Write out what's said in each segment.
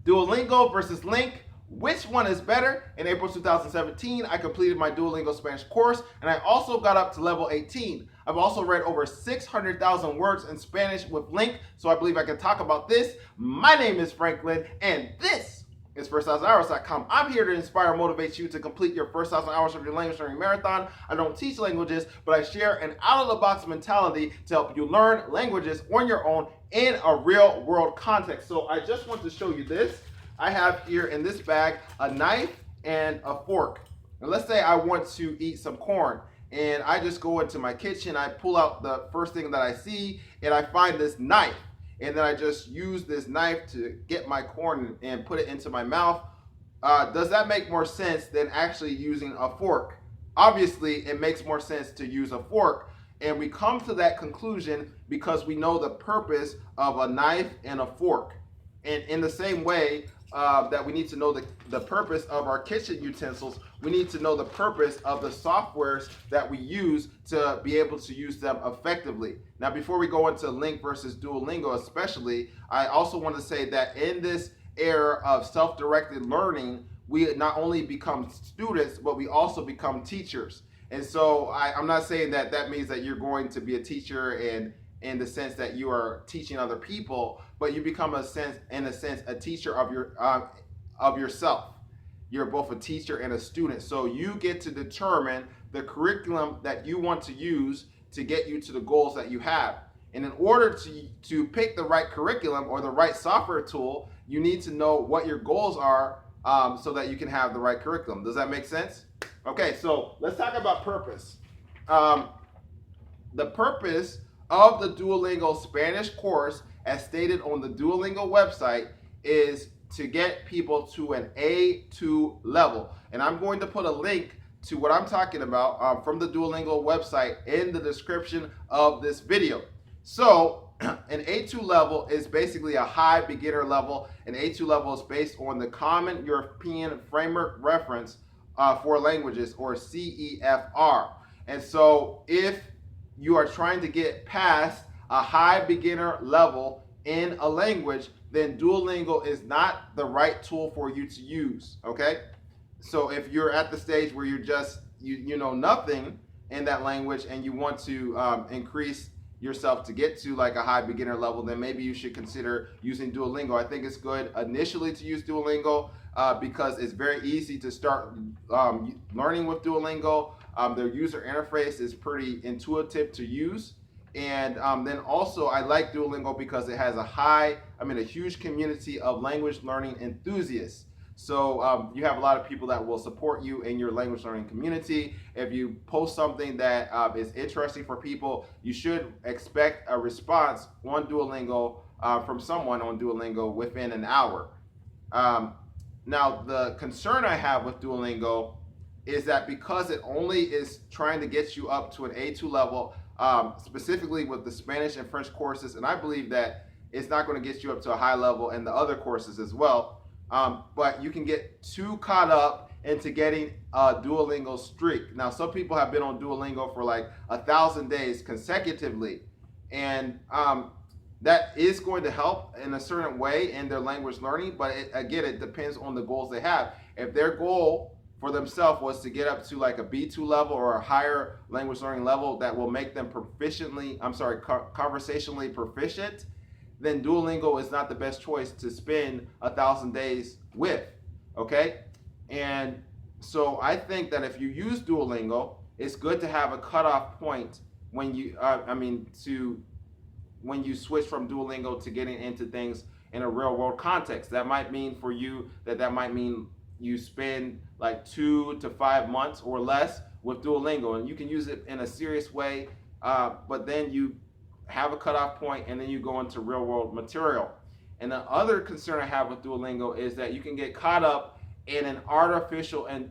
Duolingo versus LingQ. Which one is better? In April 2017, I completed my Duolingo Spanish course, and I also got up to level 18. I've also read over 600,000 words in Spanish with LingQ, so I believe I can talk about this. My name is Franklin, and this is first1000hours.com. I'm here to inspire and motivate you to complete your first 1,000 hours of your language learning marathon. I don't teach languages, but I share an out-of-the-box mentality to help you learn languages on your own in a real-world context. So I just want to show you this. I have here in this bag a knife and a fork. And let's say I want to eat some corn, and I just go into my kitchen, I pull out the first thing that I see, and I find this knife. And then I just use this knife to get my corn and put it into my mouth. Does that make more sense than actually using a fork? Obviously, it makes more sense to use a fork. And we come to that conclusion because we know the purpose of a knife and a fork. And in the same way that we need to know the purpose of our kitchen utensils, we need to know the purpose of the softwares that we use to be able to use them effectively. Now, before we go into LingQ versus Duolingo especially, I also want to say that in this era of self-directed learning, we not only become students, but we also become teachers. And so I'm not saying that that means that you're going to be a teacher and in the sense that you are teaching other people, but you become in a sense a teacher of yourself. You're both a teacher and a student, so you get to determine the curriculum that you want to use to get you to the goals that you have. And in order to pick the right curriculum or the right software tool, you need to know what your goals are so that you can have the right curriculum. Does that make sense? Okay, so let's talk about purpose. The purpose of the Duolingo Spanish course, as stated on the Duolingo website, is to get people to an A2 level. And I'm going to put a link to what I'm talking about from the Duolingo website in the description of this video. So an A2 level is basically a high beginner level. An A2 level is based on the Common European Framework Reference for Languages, or CEFR. And so if you are trying to get past a high beginner level in a language, then Duolingo is not the right tool for you to use, okay? So if you're at the stage where you're just, you know nothing in that language and you want to increase yourself to get to like a high beginner level, then maybe you should consider using Duolingo. I think it's good initially to use Duolingo because it's very easy to start learning with Duolingo. Their user interface is pretty intuitive to use. And then also I like Duolingo because it has a huge community of language learning enthusiasts. So you have a lot of people that will support you in your language learning community. If you post something that is interesting for people, you should expect a response on Duolingo from someone on Duolingo within an hour. Now, the concern I have with Duolingo is that because it only is trying to get you up to an A2 level, specifically with the Spanish and French courses, and I believe that it's not going to get you up to a high level in the other courses as well. But you can get too caught up into getting a Duolingo streak. Now, some people have been on Duolingo for like 1,000 days consecutively, and that is going to help in a certain way in their language learning, but it depends on the goals they have. If their goal for themselves was to get up to like a B2 level or a higher language learning level that will make them conversationally proficient, then Duolingo is not the best choice to spend 1,000 days with, okay? And so I think that if you use Duolingo, it's good to have a cutoff point when you, when you switch from Duolingo to getting into things in a real world context. That might mean for you that might mean you spend like 2 to 5 months or less with Duolingo, and you can use it in a serious way, but then you have a cutoff point and then you go into real world material. And the other concern I have with Duolingo is that you can get caught up in an artificial and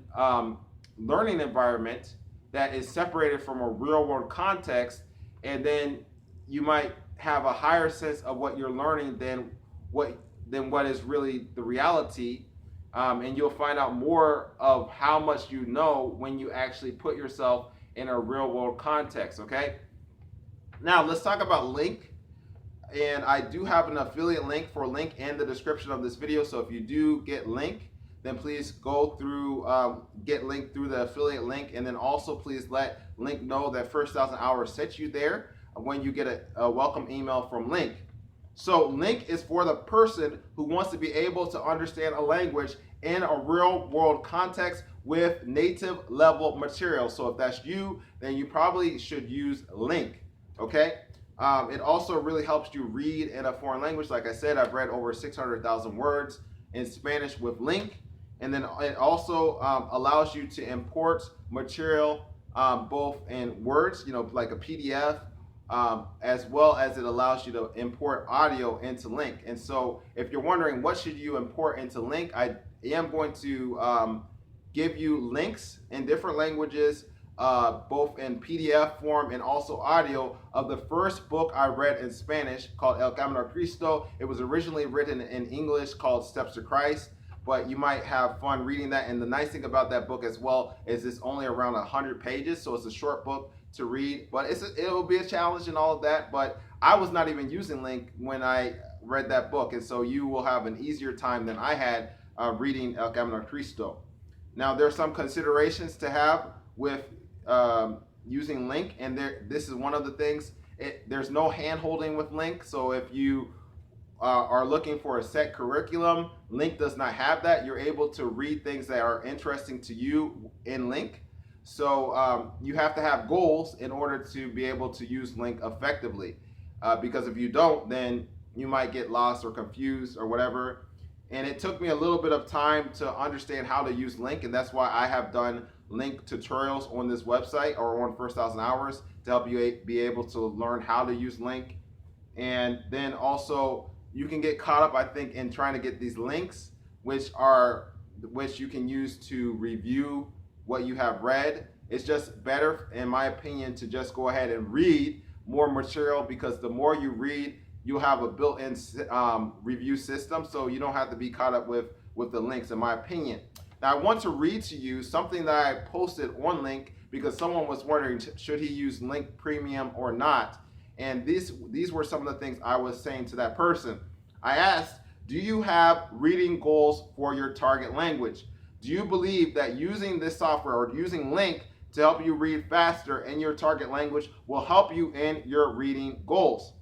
learning environment that is separated from a real world context, and then you might have a higher sense of what you're learning than what is really the reality. And you'll find out more of how much you know when you actually put yourself in a real world context, okay? Now let's talk about LingQ. and I do have an affiliate link for LingQ in the description of this video. So if you do get LingQ, then please go through, get LingQ through the affiliate link, and then also please let LingQ know that First 1,000 Hours sent you there when you get a welcome email from LingQ. So LingQ is for the person who wants to be able to understand a language in a real world context with native level material. So if that's you, then you probably should use LingQ, okay? It also really helps you read in a foreign language. Like I said, I've read over 600,000 words in Spanish with LingQ. And then it also allows you to import material both in words, like a PDF, as well as it allows you to import audio into LingQ. And so if you're wondering what should you import into LingQ, I am going to give you links in different languages, both in PDF form and also audio, of the first book I read in Spanish called El Camino a Cristo. It was originally written in English called Steps to Christ, but you might have fun reading that. And the nice thing about that book as well is it's only around 100 pages, so it's a short book to read, but it'll be a challenge and all of that. But I was not even using LingQ when I read that book, and so you will have an easier time than I had reading El Camino a Cristo. Now, there are some considerations to have with using LingQ, and this is one of the things. There's no hand-holding with LingQ, so if you are looking for a set curriculum, LingQ does not have that. You're able to read things that are interesting to you in LingQ. So you have to have goals in order to be able to use LingQ effectively, because if you don't, then you might get lost or confused or whatever. And it took me a little bit of time to understand how to use LingQ, and that's why I have done LingQ tutorials on this website or on First 1,000 Hours to help you be able to learn how to use LingQ. And then also you can get caught up, I think, in trying to get these links, which you can use to review what you have read. It's just better, in my opinion, to just go ahead and read more material, because the more you read, you'll have a built-in review system, so you don't have to be caught up with the links, in my opinion. Now, I want to read to you something that I posted on LingQ, because someone was wondering, should he use LingQ Premium or not? And these were some of the things I was saying to that person. I asked, do you have reading goals for your target language? Do you believe that using this software or using LingQ to help you read faster in your target language will help you in your reading goals?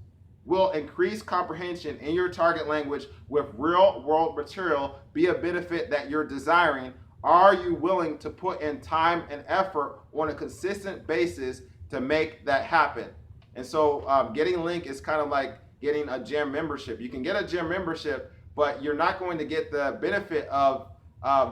Will increased comprehension in your target language with real world material be a benefit that you're desiring? Are you willing to put in time and effort on a consistent basis to make that happen? And so getting LingQ is kind of like getting a gym membership. You can get a gym membership, but you're not going to get the benefit of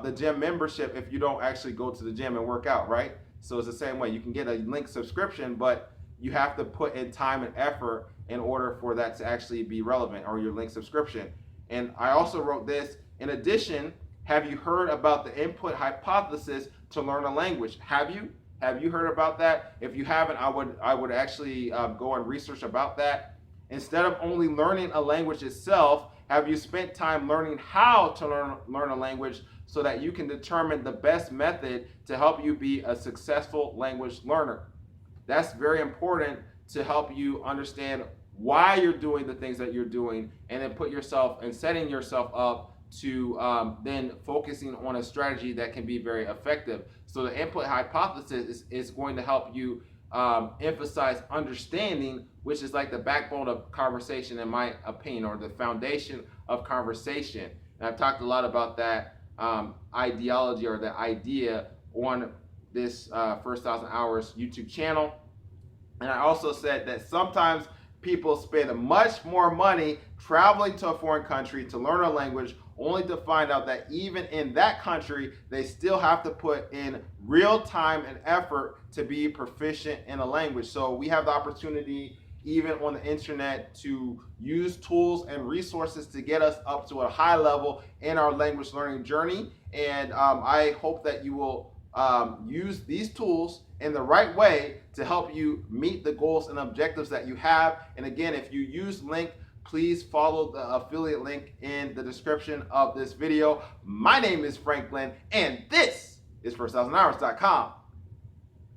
the gym membership if you don't actually go to the gym and work out, right? So it's the same way. You can get a LingQ subscription, but you have to put in time and effort in order for that to actually be relevant, or your LingQ subscription. And I also wrote this: in addition, have you heard about the input hypothesis to learn a language? Have you heard about that? If you haven't, I would actually go and research about that. Instead of only learning a language itself, have you spent time learning how to learn a language so that you can determine the best method to help you be a successful language learner? That's very important to help you understand why you're doing the things that you're doing, and then put yourself and setting yourself up to then focusing on a strategy that can be very effective. So the input hypothesis is going to help you emphasize understanding, which is like the backbone of conversation, in my opinion, or the foundation of conversation. And I've talked a lot about that ideology, or the idea, on this First 1,000 Hours YouTube channel. And I also said that sometimes people spend much more money traveling to a foreign country to learn a language, only to find out that even in that country, they still have to put in real time and effort to be proficient in a language. So we have the opportunity, even on the internet, to use tools and resources to get us up to a high level in our language learning journey. And I hope that you will use these tools in the right way to help you meet the goals and objectives that you have. And again, if you use LingQ, please follow the affiliate link in the description of this video. My name is Franklin, and this is First 1,000Hours.com.